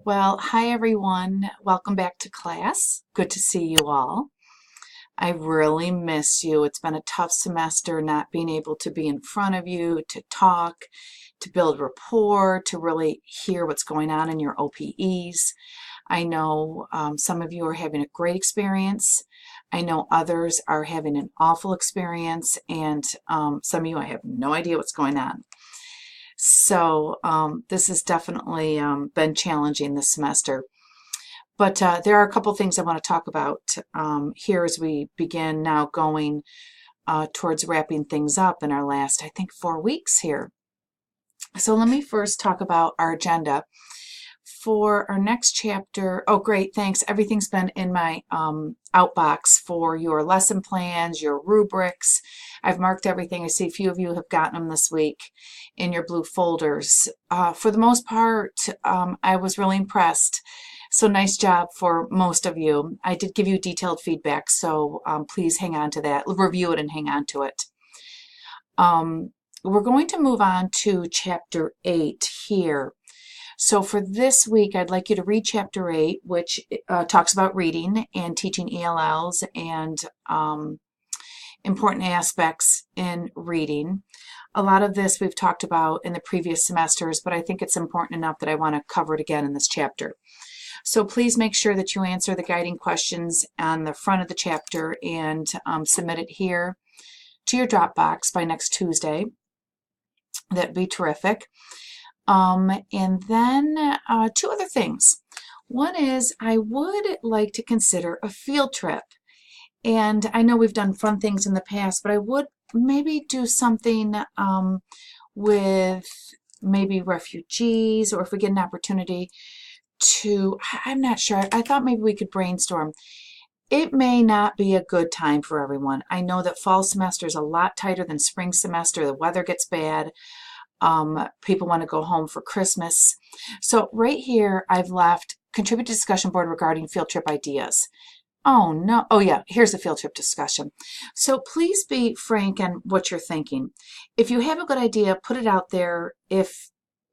Well, hi everyone. Welcome back to class. Good to see you all. I really miss you. It's been a tough semester not being able to be in front of you, to talk, to build rapport, to really hear what's going on in your OPEs. I know some of you are having a great experience. I know others are having an awful experience, and some of you, I have no idea what's going on. So this has definitely been challenging this semester. But there are a couple things I want to talk about here as we begin now going towards wrapping things up in our last, I think, 4 weeks here. So let me first talk about our agenda. For our next chapter, oh great, thanks. Everything's been in my outbox for your lesson plans, your rubrics. I've marked everything. I see a few of you have gotten them this week in your blue folders. For the most part, I was really impressed. So nice job for most of you. I did give you detailed feedback, so please hang on to that. Review it and hang on to it. We're going to move on to Chapter 8 here. So for this week, I'd like you to read Chapter 8, which talks about reading and teaching ELLs and important aspects in reading. A lot of this we've talked about in the previous semesters, but I think it's important enough that I want to cover it again in this chapter. So please make sure that you answer the guiding questions on the front of the chapter and submit it here to your Dropbox by next Tuesday. That'd be terrific. And then two other things. One is I would like to consider a field trip. And I know we've done fun things in the past, but I would maybe do something with maybe refugees, or if we get an opportunity to, I'm not sure. I thought maybe we could brainstorm. It may not be a good time for everyone. I know that fall semester is a lot tighter than spring semester. The weather gets bad. People want to go home for Christmas. So right here, I've left contribute to discussion board regarding field trip ideas. Oh no, oh yeah, here's the field trip discussion. So please be frank on what you're thinking. If you have a good idea, put it out there. If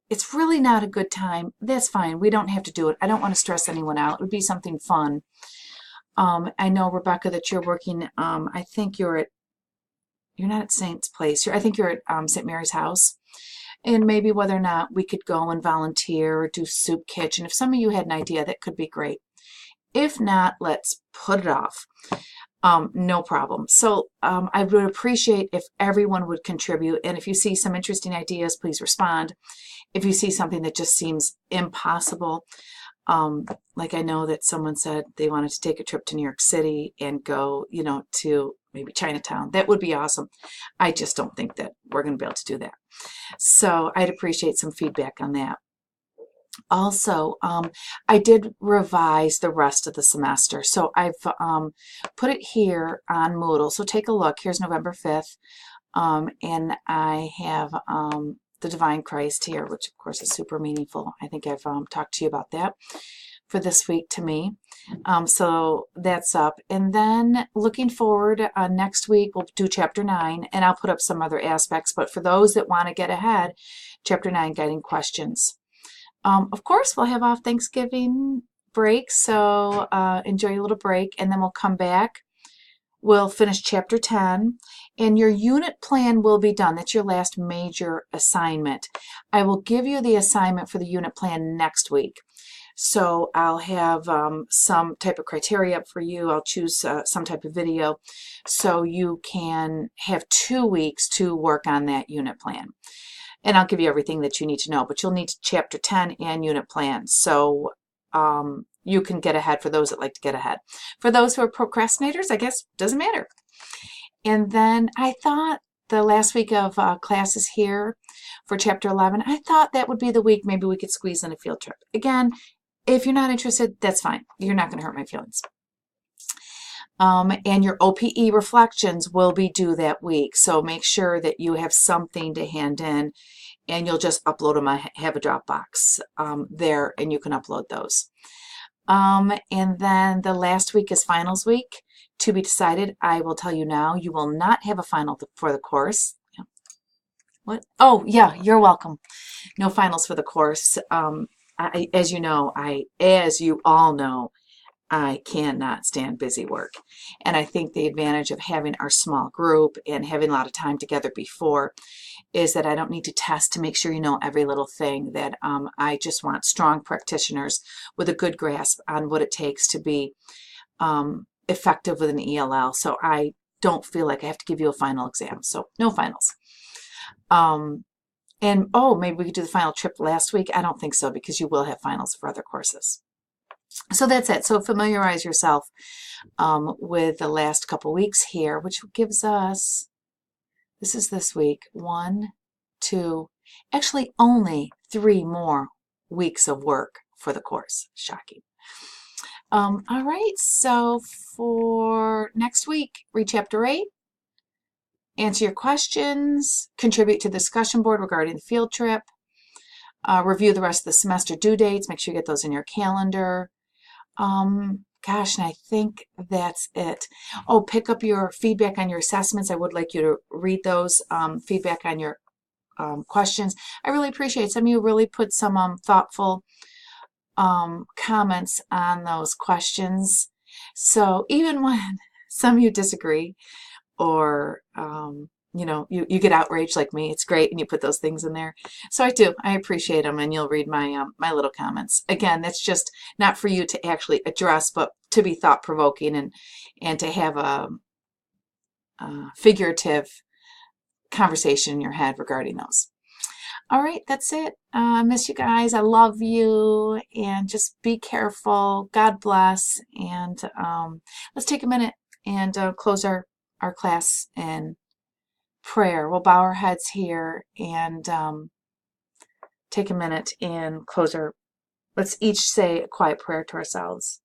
it's really not a good time, that's fine. We don't have to do it. I don't want to stress anyone out. It would be something fun. I know, Rebecca, that you're working, I think you're not at Saint's Place. I think you're at St. Mary's house. And maybe whether or not we could go and volunteer or do soup kitchen. If some of you had an idea, that could be great. If not, let's put it off. No problem. So I would appreciate if everyone would contribute. And if you see some interesting ideas, please respond. If you see something that just seems impossible, like I know that someone said they wanted to take a trip to New York City and go, to maybe Chinatown. That would be awesome. I just don't think that we're going to be able to do that. So I'd appreciate some feedback on that. Also, I did revise the rest of the semester. So I've put it here on Moodle. So take a look. Here's November 5th. And I have the Divine Christ here, which of course is super meaningful. I think I've talked to you about that for this week to me. So that's up. And then looking forward, next week we'll do Chapter 9, and I'll put up some other aspects. But for those that want to get ahead, Chapter 9, Guiding Questions. Of course, we'll have off Thanksgiving break, so enjoy your little break, and then we'll come back. We'll finish Chapter 10, and your unit plan will be done. That's your last major assignment. I will give you the assignment for the unit plan next week. So I'll have some type of criteria up for you. I'll choose some type of video so you can have 2 weeks to work on that unit plan. And I'll give you everything that you need to know, but you'll need Chapter 10 and unit plan. So you can get ahead for those that like to get ahead. For those who are procrastinators, I guess, doesn't matter. And then I thought the last week of classes here for Chapter 11, I thought that would be the week maybe we could squeeze in a field trip. Again, if you're not interested, that's fine. You're not going to hurt my feelings. And your OPE reflections will be due that week. So make sure that you have something to hand in, and you'll just upload them. I have a Dropbox there, and you can upload those. And then the last week is finals week. To be decided. I will tell you now, you will not have a final for the course. What? Oh, yeah, you're welcome. No finals for the course. as you know, as you all know, I cannot stand busy work. And I think the advantage of having our small group and having a lot of time together before is that I don't need to test to make sure you know every little thing, that I just want strong practitioners with a good grasp on what it takes to be effective with an ELL. So I don't feel like I have to give you a final exam. So no finals. And oh, maybe we could do the final trip last week. I don't think so, because you will have finals for other courses. So that's it. So familiarize yourself with the last couple weeks here, which gives us, this is this week, 1, 2, actually only 3 more weeks of work for the course. Shocking. All right, so for next week, read Chapter 8, answer your questions, contribute to the discussion board regarding the field trip, review the rest of the semester due dates, make sure you get those in your calendar. Gosh, and I think that's it. Oh, pick up your feedback on your assessments. I would like you to read those, feedback on your questions. I really appreciate it. Some of you really put some thoughtful comments on those questions. So even when some of you disagree, or you know, you get outraged like me, it's great, and you put those things in there. So I appreciate them, and you'll read my my little comments. Again, that's just not for you to actually address, but to be thought-provoking and to have a figurative conversation in your head regarding those. All right, that's it. I miss you guys. I love you, and just be careful. God bless. And let's take a minute and close our class in prayer. We'll bow our heads here and take a minute and close our, let's each say a quiet prayer to ourselves.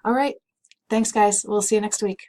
All right. Thanks, guys. We'll see you next week.